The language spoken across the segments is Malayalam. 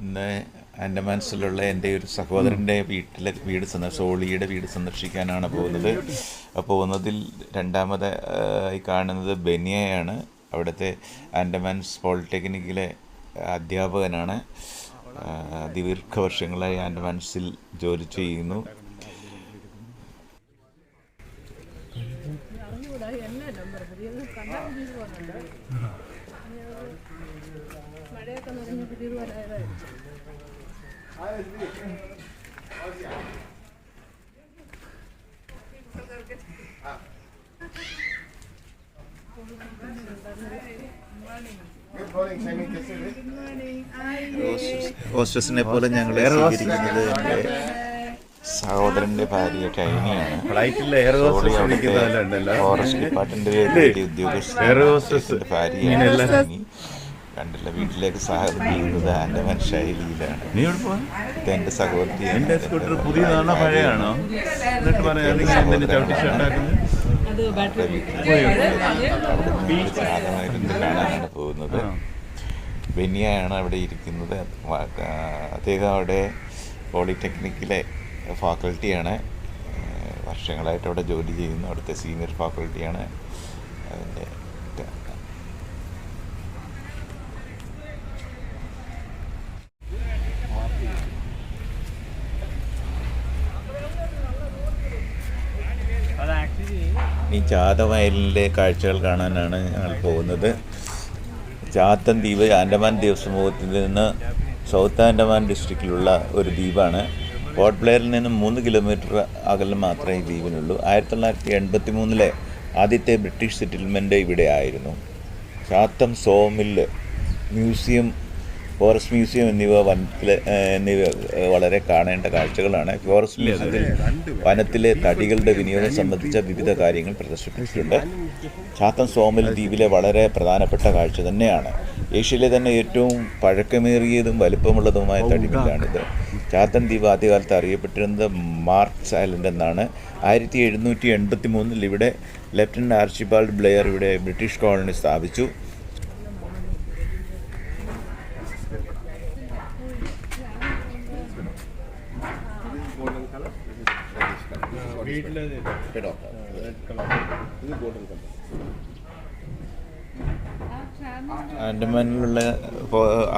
ഇന്ന് ആൻഡമാൻസിലുള്ള എൻ്റെ ഒരു സഹോദരൻ്റെ സോളിയുടെ വീട് സന്ദർശിക്കാനാണ് പോകുന്നത്. പോകുന്നതിൽ രണ്ടാമതായി കാണുന്നത് ബെനിയയാണ്. അവിടുത്തെ ആൻഡമാൻസ് പോളിടെക്നിക്കിലെ അധ്യാപകനാണ്. ദീർഘവർഷങ്ങളായി ആൻഡമാൻസിൽ ജോലി ചെയ്യുന്നു. ഹോസ്റ്റസിനെ പോലെ ഞങ്ങളെ സ്വീകരിക്കുന്നത് എൻ്റെ സഹോദരൻ്റെ ഭാര്യ ടൈനിയാണ്. ഫോറസ്റ്റ് ഡിപ്പാർട്ട്മെന്റ് ഉദ്യോഗസ്ഥരുടെ ഭാര്യയാണ്. കണ്ടില്ല, വീട്ടിലേക്ക് സ്വാഗതം ചെയ്യുന്നത് ആൻഡമാൻ ശൈലിയിലാണ്. ഇതെൻ്റെ സഹോദരി. കാണാനാണ് പോകുന്നത്. ബെനിയാണ് അവിടെ ഇരിക്കുന്നത്. അദ്ദേഹം അവിടെ പോളിടെക്നിക്കിലെ ഫാക്കൽറ്റിയാണ്. വർഷങ്ങളായിട്ട് അവിടെ ജോലി ചെയ്യുന്നു. അവിടുത്തെ സീനിയർ ഫാക്കൽറ്റിയാണ്. അതിൻ്റെ ഈ ചാതവയലിലെ കാഴ്ചകൾ കാണാനാണ് ഞങ്ങൾ പോകുന്നത്. ചാത്തൻ ദ്വീപ് ആൻഡമാൻ ദ്വീപ് സമൂഹത്തിൽ നിന്ന് സൗത്ത് ആൻഡമാൻ ഡിസ്ട്രിക്റ്റിലുള്ള ഒരു ദ്വീപാണ്. പോർട്ട് ബ്ലെയറിൽ നിന്നും 3 കിലോമീറ്റർ അകലം മാത്രമേ ഈ ദ്വീപിനുള്ളൂ. 1983 ആദ്യത്തെ ബ്രിട്ടീഷ് സെറ്റിൽമെൻറ്റ് ഇവിടെ ആയിരുന്നു. ചാത്തം സോമില്ല് മ്യൂസിയം, ഫോറസ്റ്റ് മ്യൂസിയം എന്നിവ വളരെ കാണേണ്ട കാഴ്ചകളാണ്. ഫോറസ്റ്റ് മ്യൂസിയത്തിൽ വനത്തിലെ തടികളുടെ വിനിയോഗം സംബന്ധിച്ച വിവിധ കാര്യങ്ങൾ പ്രദർശിപ്പിച്ചിട്ടുണ്ട്. ചാത്തം സോമിൽ ദ്വീപിലെ വളരെ പ്രധാനപ്പെട്ട കാഴ്ച തന്നെയാണ്. ഏഷ്യയിലെ തന്നെ ഏറ്റവും പഴക്കമേറിയതും വലിപ്പമുള്ളതുമായ തടിമില്ലാണിത്. ചാത്തൻ ദ്വീപ് ആദ്യകാലത്ത് അറിയപ്പെട്ടിരുന്നത് മാർക്സ് ഐലൻഡ് എന്നാണ്. 1783 ഇവിടെ ലഫ്റ്റനന്റ് ആർച്ചിബാൾഡ് ബ്ലെയർ ഇവിടെ ബ്രിട്ടീഷ് കോളനി സ്ഥാപിച്ചു.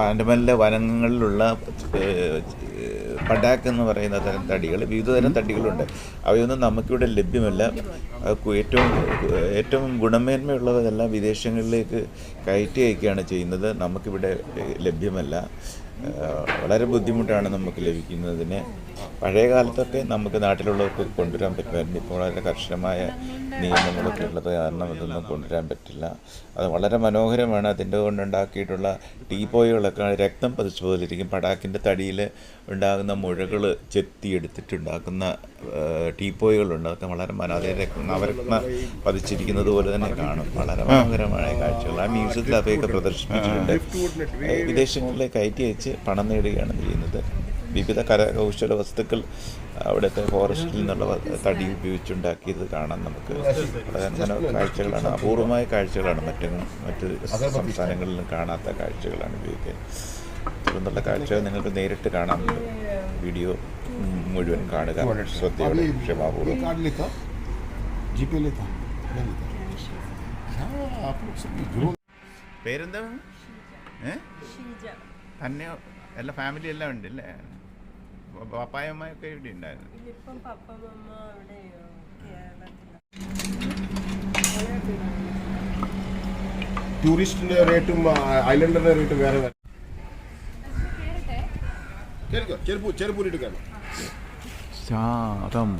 ആൻഡമാനിലെ വനങ്ങളിലുള്ള പടാക്ക് എന്ന് പറയുന്ന തരം തടികൾ, വിവിധതരം തടികളുണ്ട്. അവയൊന്നും നമുക്കിവിടെ ലഭ്യമല്ല. ഏറ്റവും ഗുണമേന്മയുള്ളതെല്ലാം വിദേശങ്ങളിലേക്ക് കയറ്റി അയക്കുകയാണ് ചെയ്യുന്നത്. നമുക്കിവിടെ ലഭ്യമല്ല. വളരെ ബുദ്ധിമുട്ടാണ് നമുക്ക് ലഭിക്കുന്നതിന്. പഴയ കാലത്തൊക്കെ നമുക്ക് നാട്ടിലുള്ളവർക്ക് കൊണ്ടുവരാൻ പറ്റുമായിരുന്നു. ഇപ്പോൾ വളരെ കർശനമായ നിയമങ്ങളൊക്കെ ഉള്ളത് കാരണം അതൊന്നും കൊണ്ടുവരാൻ പറ്റില്ല. അത് വളരെ മനോഹരമാണ്. അതിൻ്റെ കൊണ്ടുണ്ടാക്കിയിട്ടുള്ള ടീപ്പോയികളൊക്കെ രക്തം പതിച്ചു പോലിരിക്കും. പടാക്കിൻ്റെ തടിയിൽ ഉണ്ടാകുന്ന മുഴകൾ ചെത്തിയെടുത്തിട്ടുണ്ടാക്കുന്ന ടീപ്പോയികളുണ്ട്. അതൊക്കെ വളരെ നവരത്ന പതിച്ചിരിക്കുന്നത് പോലെ തന്നെ കാണും. വളരെ മനോഹരമായ കാഴ്ചകൾ. ആ മ്യൂസിയത്തിൽ അവയൊക്കെ പ്രദർശിപ്പിച്ചിട്ടുണ്ട്. വിദേശങ്ങളിലേക്ക് കയറ്റി അയച്ച് പണം നേടുകയാണ് ചെയ്യുന്നത്. വിവിധ കരകൗശല വസ്തുക്കൾ അവിടുത്തെ ഫോറസ്റ്റിൽ നിന്നുള്ള തടി ഉപയോഗിച്ചുണ്ടാക്കിയത് കാണാൻ നമുക്ക് വളരെ കാഴ്ചകളാണ്. അപൂർവമായ കാഴ്ചകളാണ്. മറ്റ് സംസ്ഥാനങ്ങളിലും കാണാത്ത കാഴ്ചകളാണ് ഇവയൊക്കെ. തുടർന്നുള്ള കാഴ്ചകൾ നിങ്ങൾക്ക് നേരിട്ട് കാണാം. വീഡിയോ മുഴുവൻ കാണുക ശ്രദ്ധയോടെ, ക്ഷമാപൂർവ്വം. പേരെന്താ? തന്നെ എല്ലാ ഫാമിലി എല്ലാം ഉണ്ട് അല്ലേ? പപ്പായമ്മയൊക്കെ ഇവിടെ ഉണ്ടായിരുന്നു. ടൂറിസ്റ്റിന്റെ റേറ്റും ഐലൻഡറിന്റെ റേറ്റും വേറെ വേറെ. ചെറുപ്പൂരിട്ട് കാണാം. ചാതം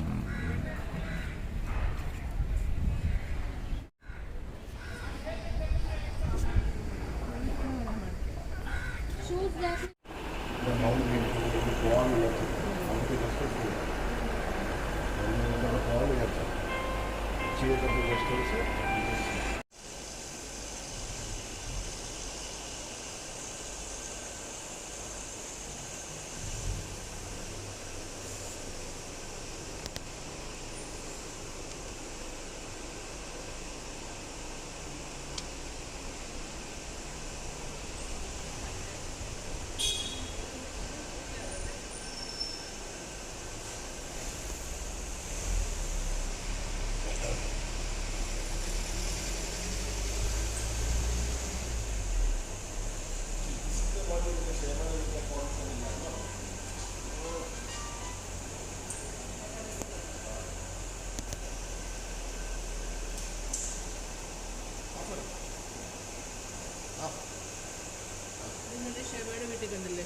വീട്ടിൽ കണ്ടില്ലേ?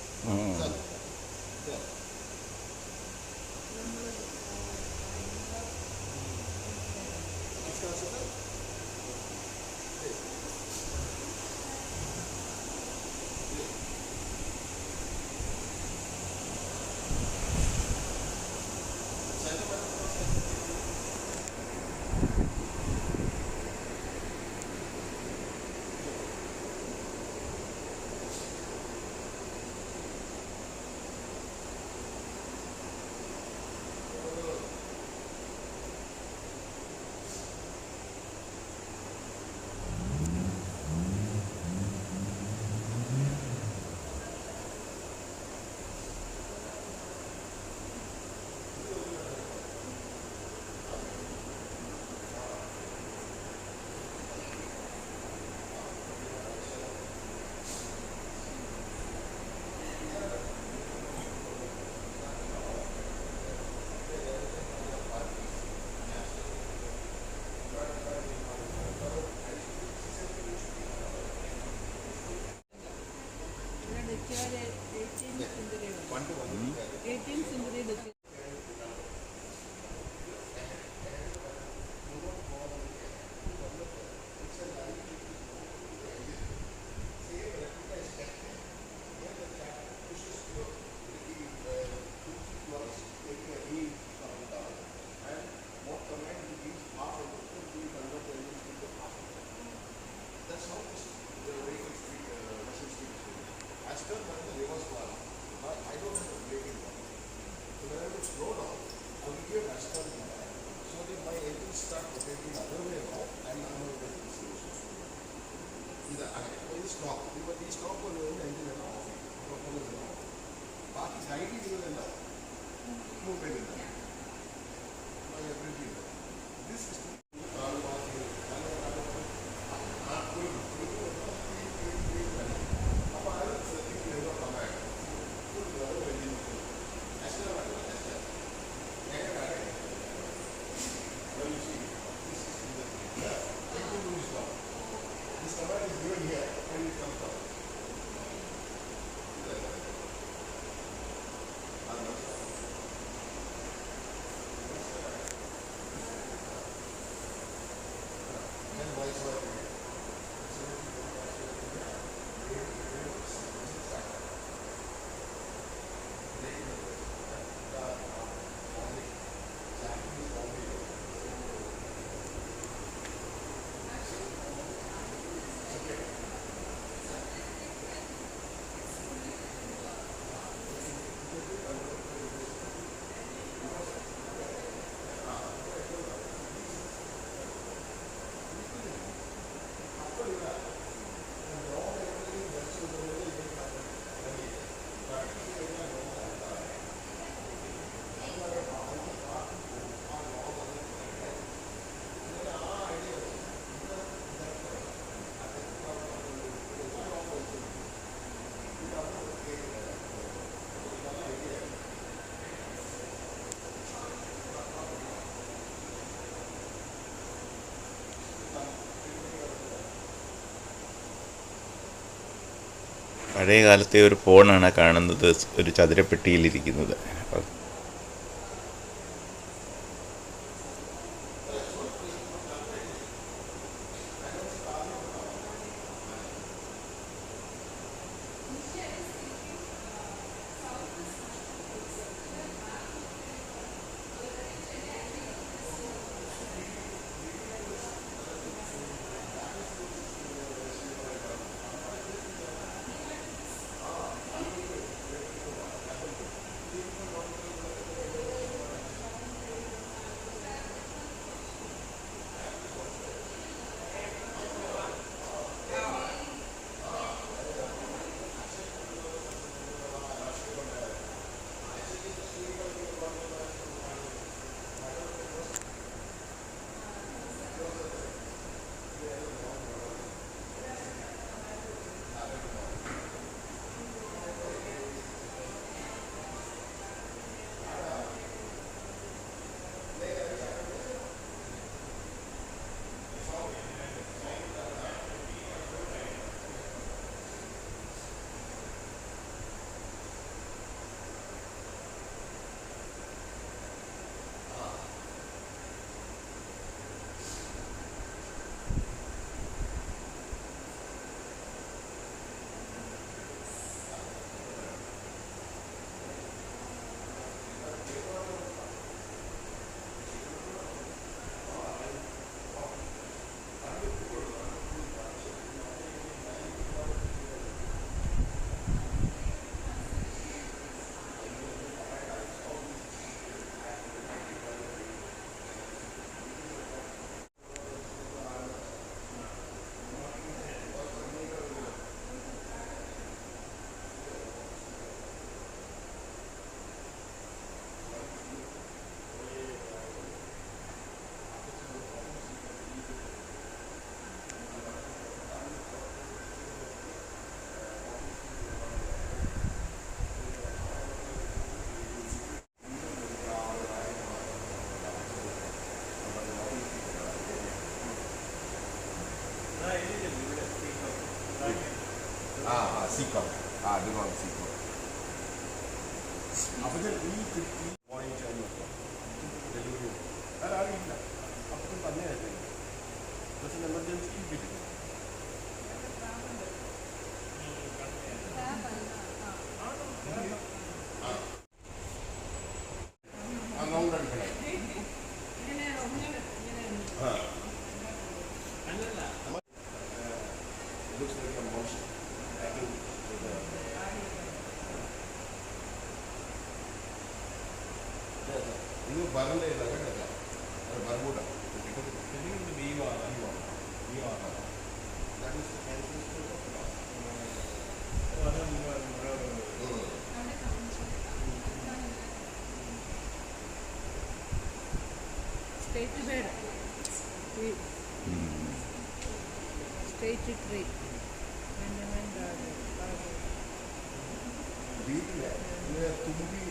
പഴയ കാലത്തെ ഒരു ഫോണാണ് കാണുന്നത്, ഒരു ചതുരപ്പെട്ടിയിലിരിക്കുന്നത്. അപ്പോൾ ഈ മോർണിംഗ് ടൈം ഡെലിവറി അറിയില്ല അപ്പം തന്നെ എമർജൻസി കിട്ടി ഇത് പറഞ്ഞ ബർബൂട്ട State bed. State tree. വീട്ടില് തുമ്പി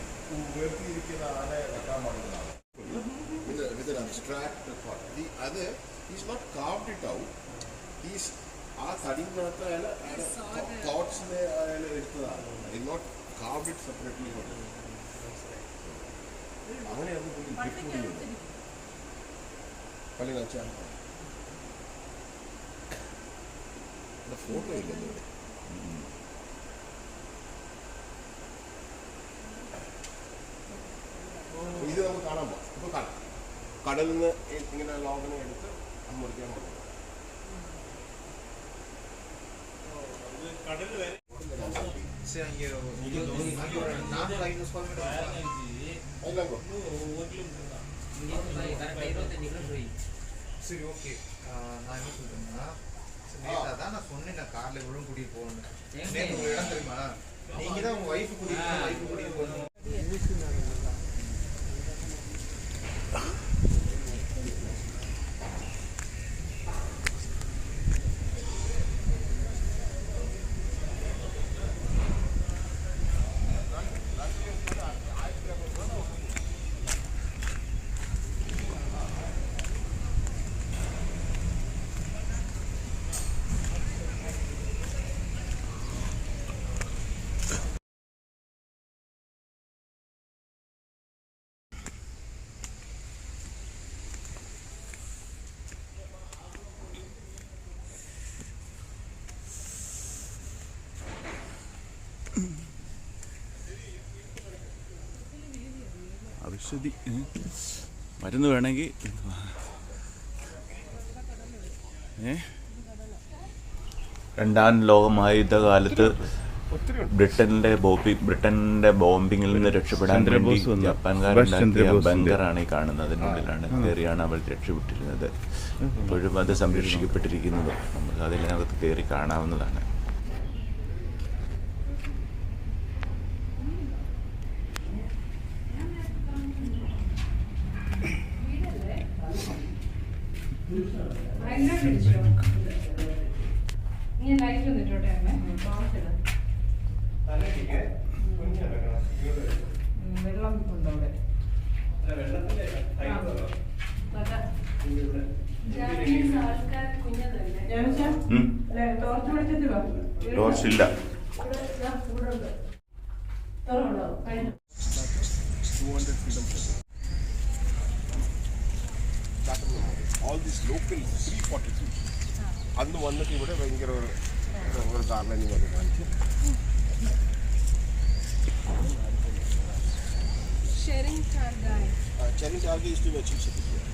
ഉയർത്തിയിരിക്കുന്ന ആനെ വെക്കാൻ പാടുന്നതാണ് with an abstract thought. അത് is not carved it out is ആ തടിനകത്ത് അയാൾ തോട്ട്സിനെ അയാൾ എടുത്തതാണ് it not carved it separately അങ്ങനെയാണ് പള്ളി വെച്ചാൽ ഫോട്ടോ ഇല്ലല്ലോ ഇവിടെ ഇത് നമുക്ക് കാണാൻ പോകാം ഇപ്പോൾ കാണാം കടലിൽ നിന്ന് ഇങ്ങനെ ലോകനെ എടുത്ത് മുറിക്കാൻ പോകും சரி ஓகே நான் என்ன சொல்றேன்னா நேற்று அதான் நான் சொன்னேன் நான் கார்ல இவ்வளவு கூட்டிட்டு போகணும் நேற்று ஒரு இடம் தெரியுமா நீங்க தான் உங்க ஒய்ஃப் கூட்டிட்டு போகணும் ഔഷധി മരുന്ന് വേണമെങ്കിൽ രണ്ടാം ലോകമഹായുദ്ധകാലത്ത് ബ്രിട്ടന്റെ ബോംബിങ്ങിൽ നിന്ന് രക്ഷപ്പെടാൻ വേണ്ടി ജപ്പാൻകാരുണ്ടാക്കിയ ബങ്കറാണ് ഈ കാണുന്നത്. അതിനുള്ളിലാണ് കയറിയാണ് അവർ രക്ഷപ്പെട്ടിരുന്നത്. ഇപ്പോഴും അത് സംരക്ഷിക്കപ്പെട്ടിരിക്കുന്നത്. നമുക്ക് അതിനകത്ത് കയറി കാണാവുന്നതാണ്. വെള്ളം ഉണ്ടോ അവിടെ? ടോർച്ചില്ല. all these local 342 അന്ന് വന്നിട്ട് ഇവിടെ ഭയങ്കര ഒരു ഗാർഡനിങ് വന്ന് കാണിച്ചു. Sharing target. Sharing target is to achieve something.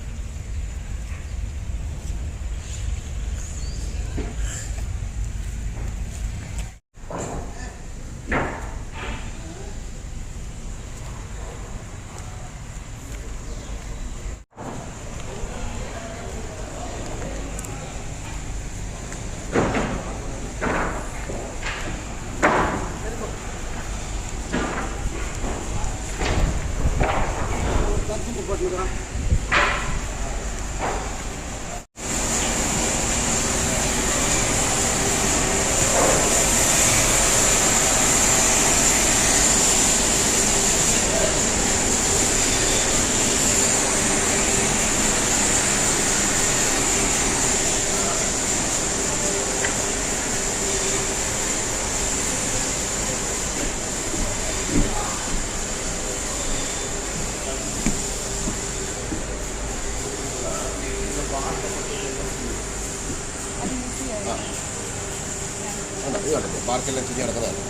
പാർക്കെല്ലാം ചുറ്റി നടക്കുന്നതാണ്.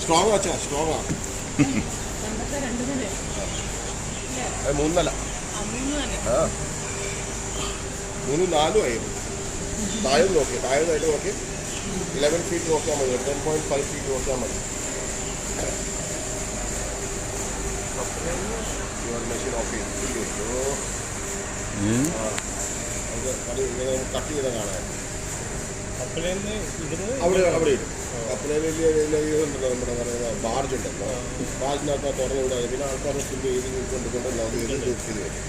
സ്ട്രോങ് വെച്ചാ സ്ട്രോങ് ആണ്. പണ്ടത്തെ 2 നില. അത് 3 നില. 3 നില. ആ 3 4 ആയിരുന്നു. താഴെ നോക്കി താഴെയായിട്ട് നോക്കി 11 ഫീറ്റ് നോക്കിയാൽ മതി. 10.5 ഫീറ്റ് നോക്കിയാൽ മതി. മെഷീൻ ഓഫ് ചെയ്തു. അത് ഇങ്ങനെ കട്ട് ചെയ്ത കാണാൻ അവിടെ അവിടെ ഇടും. കപ്പലേൽ വലിയ ഇതുണ്ടല്ലോ, നമ്മുടെ പറയുന്ന ബാർജ് ഉണ്ടല്ലോ, ബാർജിനകത്ത് തുറന്നു വിടാതെ പിന്നെ ആൾക്കാരെ ഫുഡ് ചെയ്ത് കൊണ്ടുകൊണ്ട് അത് ചെയ്ത് ചെയ്ത് വരും.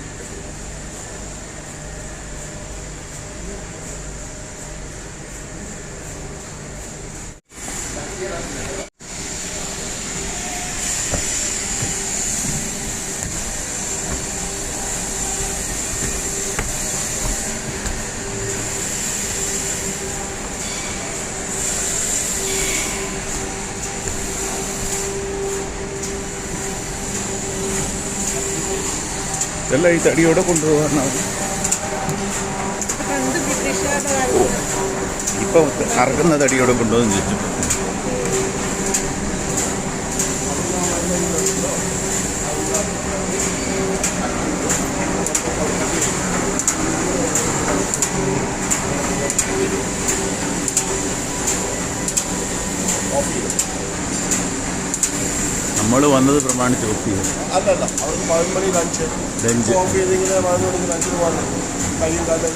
ഇതെല്ലാം ഈ തടിയോടെ കൊണ്ടുപോകാനാണ്. പണ്ട് ബ്രിട്ടീഷുകാരുടെ കാലത്ത് ഇപ്പം അറക്കുന്ന തടിയോടെ കൊണ്ടുപോകുന്നു ചോദിച്ചു. നമ്മൾ വന്നത് പ്രമാണിച്ച് ഓഫ് ചെയ്തു. അല്ലല്ല, അവർക്ക് 11 മണി ലഞ്ച് ഓഫ് ചെയ്തിങ്ങനെ 11 മണിക്ക് ലഞ്ചിന് വന്ന് കഴിയും കാലം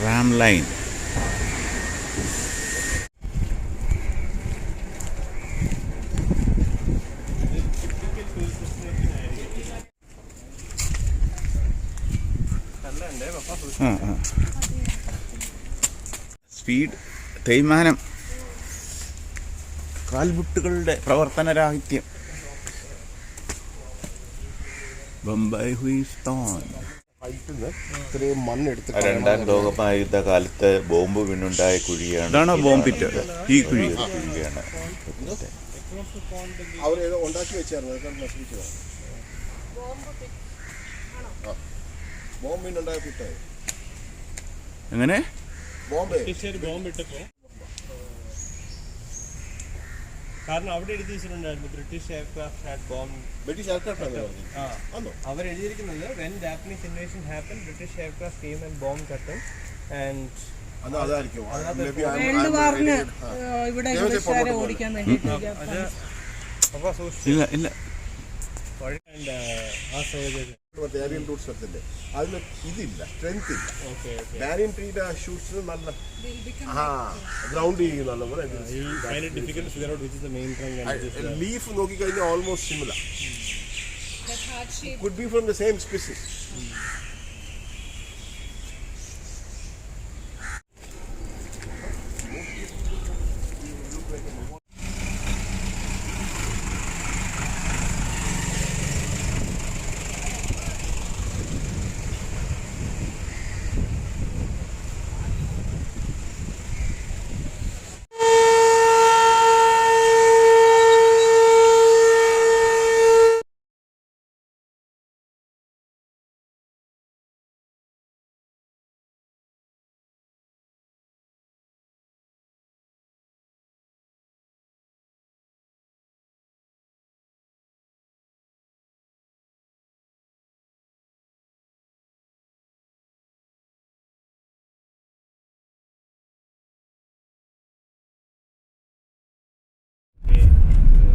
tram line. സ്പീഡ് തേയ്മാനം, കാൽമുട്ടുകളുടെ പ്രവർത്തനരാഹിത്യം. ബംബൈ ഹുയിസ്താൻ. ഇത്രയും മണ്ണെടുത്ത് രണ്ടാം ലോകമഹായുദ്ധ കാലത്ത് ബോംബ് വീണുണ്ടായ കുഴിയാണ്. ഇതാണോ ബോംബിറ്റ്? ഈ കുഴിയാണ്. അവരേതോ ഉണ്ടാക്കി വെച്ചായിരുന്നു, അതൊക്കെ നശിപ്പിച്ചതാണ്. ബോംബിനുണ്ടായ പിറ്റായി. എങ്ങനെ? ബോംബെ ബോംബിട്ടപ്പോ കാരണം അവിടെ എഴുതി വെച്ചിട്ടുണ്ടായിരുന്നു British aircraft had bomb. British aircraft അവർ എഴുതിയിരിക്കുന്നത് when Japanese invasion happen British aircraft keep and bomb Qatar and അതായിരിക്കും വേൾഡ് വാറിന് ഇവിടെ ഇംഗ്ലീഷുകാരെ ഓടിക്കാൻ വേണ്ടിയിട്ട് ഇല്ല ഇല്ല. ഡാരിയൻ റൂട്ട്സ് എടുത്തില്ലേ, അതിന് ഇതില്ല, സ്ട്രെങ്ത് ഇല്ല. ഡാരിയൻ ട്രീയുടെ ഷൂട്ട്സ് നല്ല ഗ്രൗണ്ട് ചെയ്യുന്ന ലീഫ് നോക്കിക്കഴിഞ്ഞാൽ almost similar. Could be from the same species.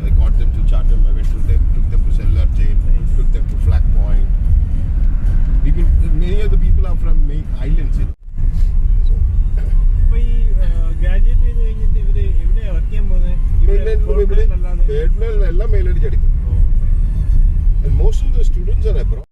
I got them to Chatham. I went to them, took them to Cellular Chain, took them to Flag Point. People, many of the people are from main islands, you know. അപ്പൊ ഈ ഗ്രാജുവേറ്റ് ചെയ്ത് കഴിഞ്ഞിട്ട് ഇവര് എവിടെയാ വർക്ക് ചെയ്യാൻ പോകുന്നത്? എല്ലാം മെയിലടിച്ചടിക്കും. And most of the students are abroad.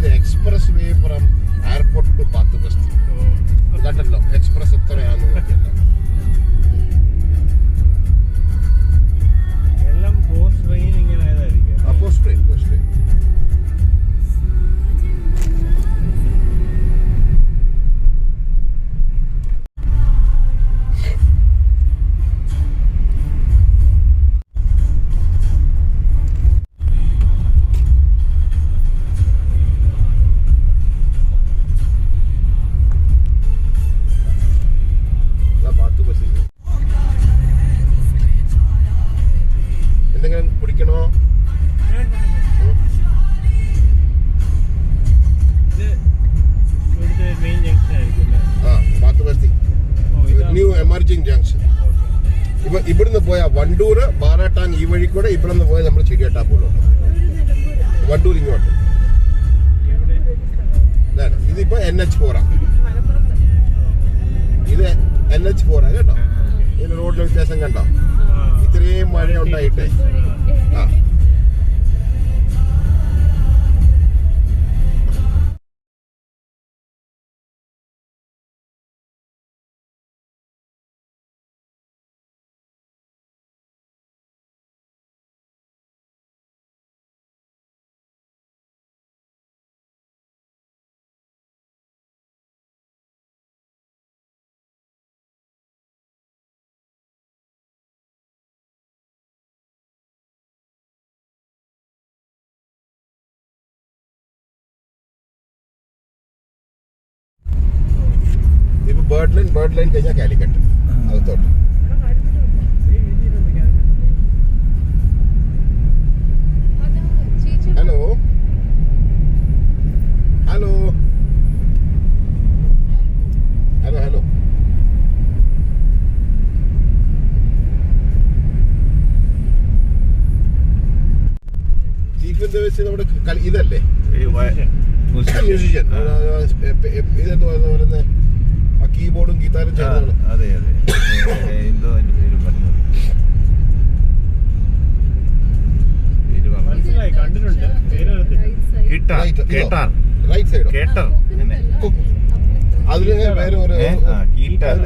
The expressway from airport to Bathurst. കണ്ടല്ലോ എക്സ്പ്രസ് എത്രയാണെന്ന് നോക്കിയല്ലോ. എല്ലാം പോസ്റ്റ് ട്രെയിൻ ഇങ്ങനെ ആയതായിരിക്കും. Post train. എന്തെങ്കിലും കുടിക്കണോ? മെയിൻ ജംഗ്ഷൻ ആയിരിക്കും അല്ലേ? ബാത്തുബസ്തി ന്യൂ എമർജിംഗ് ജംഗ്ഷൻ. ഇവിടുന്ന് പോയാ വണ്ടൂര് ബാറാട്ടാൻ ഈ വഴി കൂടെ ഇവിടുന്ന് പോയാൽ നമ്മൾ ചെടിയട്ടാപ്പുള്ളുണ്ട്. വണ്ടൂർ ഇങ്ങോട്ട് ഇതിപ്പോ NH4 ഇത് NH4 കേട്ടോ. ഇതിന് റോഡിലെ വ്യത്യാസം കണ്ടോ? ഇത്രയും മഴ ഉണ്ടായിട്ടേ. ഇപ്പൊ ബേർഡ് ലൈൻ കഴിഞ്ഞാൽ കാലിക്കട്ട് അകത്തോട്ട്. ഹലോ ഹലോ ഹലോ ഹലോ എന്താ വെച്ചാൽ നമ്മുടെ ഇതല്ലേ ഈ മ്യൂസിഷ്യൻ ഇതെന്ത് പറയുന്ന ആ കീബോർഡും ഗിറ്റാറും ചേർന്നാണ്. അതെ അതെ എന്തോ അതിന്റെ പേര് പറഞ്ഞത് മനസ്സിലായി, കണ്ടിട്ടുണ്ട്, പേര് കേട്ടാർ കേട്ടാർ റൈറ്റ് സൈഡോ കേട്ടർ അതില് വേറെ ഒരു കീട്ടാർ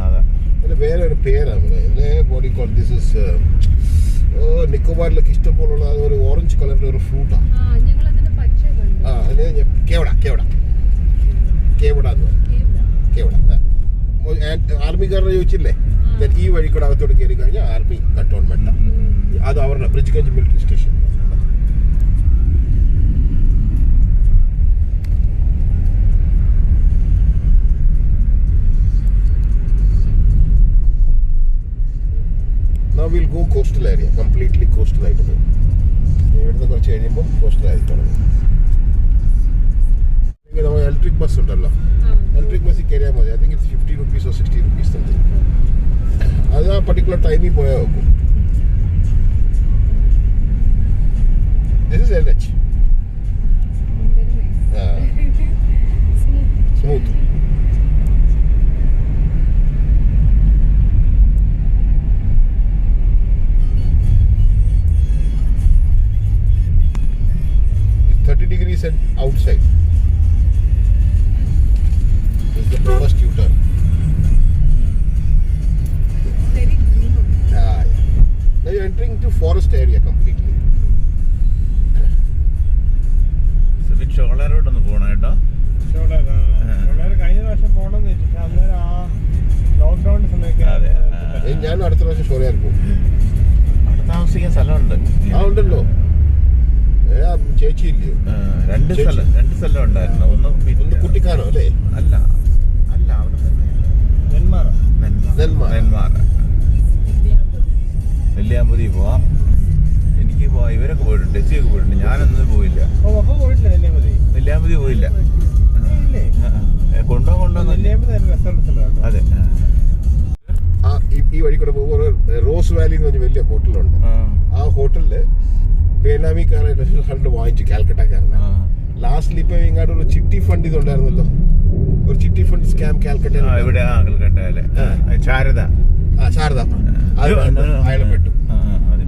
അതാ അതിന് വേറെ ഒരു പേരാണ് ബോഡി കോൾ. ദിസ് ഇസ് നിക്കോബാറിലൊക്കെ ഇഷ്ടംപോലുള്ള ഒരു ഓറഞ്ച് കളറിലെ ഒരു ഫ്രൂട്ടാണ്. അതിന് കേവട കേവട കേവട എന്ന് പറയും. കേവട ആർമിക്കാരനെ ചോദിച്ചില്ലേ ഈ വഴി കൂടെ അകത്തോട്ട് കയറി കഴിഞ്ഞാൽ ആർമി കട്ടോൺമെന്റ്. അത് അവരുടെ Bridgeganj military station. Now we'll go coastal area, completely coastal ആയിട്ട് പോകും. ഇവിടുന്ന് കുറച്ച് കഴിയുമ്പോൾ കോസ്റ്റൽ ആയി തുടങ്ങും. നമ്മൾ ഇലക്ട്രിക് ബസ് ഉണ്ടല്ലോ, ഇലക്ട്രിക് ബസ്സിൽ കയറിയാൽ മതി. I think it's 50 rupees or 60 rupees something. അത് ആ പർട്ടിക്കുലർ ടൈമിൽ പോയാൽ നോക്കും. This is LH. Smooth. It's 30 degrees and outside. This is the first U-turn. Now you're entering into forest area completely. ഷോളറോടൊന്ന് പോകണം കേട്ടോ. കഴിഞ്ഞ പ്രാവശ്യം പോകണമെന്ന് വെച്ചിട്ട് അന്നേരം ആ ലോക്ക്ഡൌണിന്റെ സമയത്ത് ഞാൻ അടുത്ത പ്രാവശ്യം ഷോളയാർ പോകും. അവിടെ താമസിക്കാൻ സ്ഥലമുണ്ട്. ആ ഉണ്ടല്ലോ, ചേച്ചി ഇല്ലയോ? രണ്ട് സ്ഥലം ഉണ്ടായിരുന്നു. ഒന്ന് കുട്ടിക്കാനോ അല്ലേ? അല്ല അല്ല അവിടെ തന്നെ നെന്മാറ നെല്ലിയാമ്പതി പോവാം. എനിക്ക് പോവാം. ഇവരൊക്കെ പോയിട്ടുണ്ട്, ടെസ്സിയൊക്കെ പോയിട്ടുണ്ട്. ഞാനൊന്നും പോയില്ല. നെല്ലിയാമ്പതി പോയില്ല. അതെ. ഈ വഴി കൂടെ പോകുമ്പോൾ റോസ് വാലി എന്ന് പറഞ്ഞ വലിയ ഹോട്ടലുണ്ട്. ആ ഹോട്ടലില് ബേനാമിക്കാരൻ വാങ്ങിച്ചു, കാൽക്കട്ടക്കാരനാ. ലാസ്റ്റിൽ ഇപ്പൊ ഇങ്ങോട്ട് ഒരു ചിട്ടി ഫണ്ട് ഇതുണ്ടായിരുന്നല്ലോ, ഒരു ചിട്ടി ഫണ്ട് സ്കാം കാൽക്കട്ട. ഇവിടെ ശാരദ അയാളെ പെട്ടു.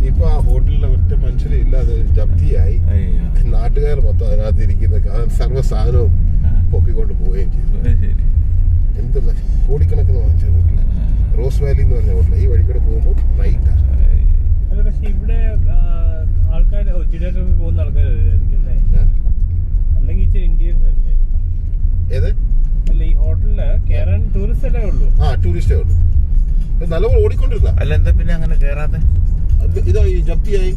ഇപ്പൊ ആ ഹോട്ടലിലെ ഒറ്റ മനുഷ്യരെ ഇല്ലാതെ ജപ്തിയായി. നാട്ടുകാർ മൊത്തം അതിനകത്ത് ഇരിക്കുന്ന സർവ്വ സാധനവും പൊക്കിക്കൊണ്ട് പോവുകയും ചെയ്തു. എന്തുള്ള കോടിക്കണക്കിന് വാങ്ങിച്ച ഹോട്ടല് റോസ് വാലി എന്ന് പറഞ്ഞ ഹോട്ടൽ. ഈ വഴി കൂടെ പോകുമ്പോൾ റൈറ്റാ. പക്ഷെ ഇവിടെ ആൾക്കാർ പോകുന്ന ആൾക്കാർ അല്ലെങ്കിൽ ഇച്ചിരി ഇന്ത്യൻസ് അല്ലേ? ഏത്? അല്ല, ഈ ഹോട്ടലില് കേറാൻ ടൂറിസ്റ്റ് അല്ലേ ഉള്ളൂ? ആ, ടൂറിസ്റ്റേ ഉള്ളൂ. നല്ലപോലെ ഓടിക്കൊണ്ടിരുന്ന. അല്ല, എന്താ പിന്നെ അങ്ങനെ കേറാതെ? ഇതാ ഈ ജപ്തിയായി.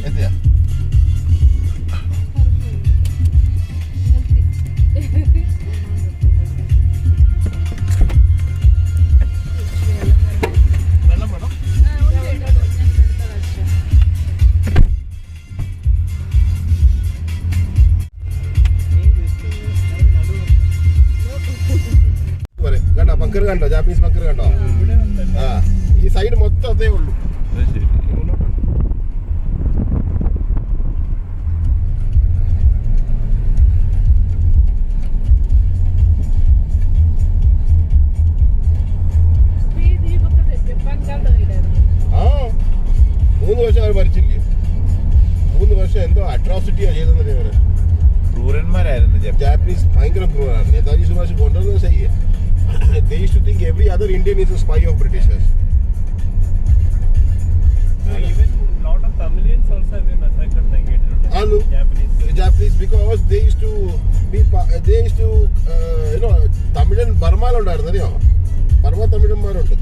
എത്തിയാ കണ്ടോ? ബങ്കർ കണ്ടോ? ജാപ്പനീസ് ബങ്കർ കണ്ടോ? ആ, ഈ സൈഡ് മൊത്തം അതേ ഉള്ളൂ. ആ, 3 വർഷം അവർ ഭരിച്ചില്ലേ? 3 വർഷം എന്തോ അട്രോസിറ്റിയാ ചെയ്തെന്നല്ലേ അവര്. ക്രൂരന്മാരായിരുന്നു ജാപ്പനീസ്. ഭയങ്കര ക്രൂരാണ്. നേതാജി സുഭാഷ് കൊണ്ടുവന്നത് ശരിയാ. They used to think every other Indian is a spy of Britishers. Even lot of Tamilians also have been massacred in Japanese because they used to you know, Tamilan Burma ഉണ്ടായിരുന്നു അറിയോ? ബർമ തമിഴന്മാരുണ്ട്.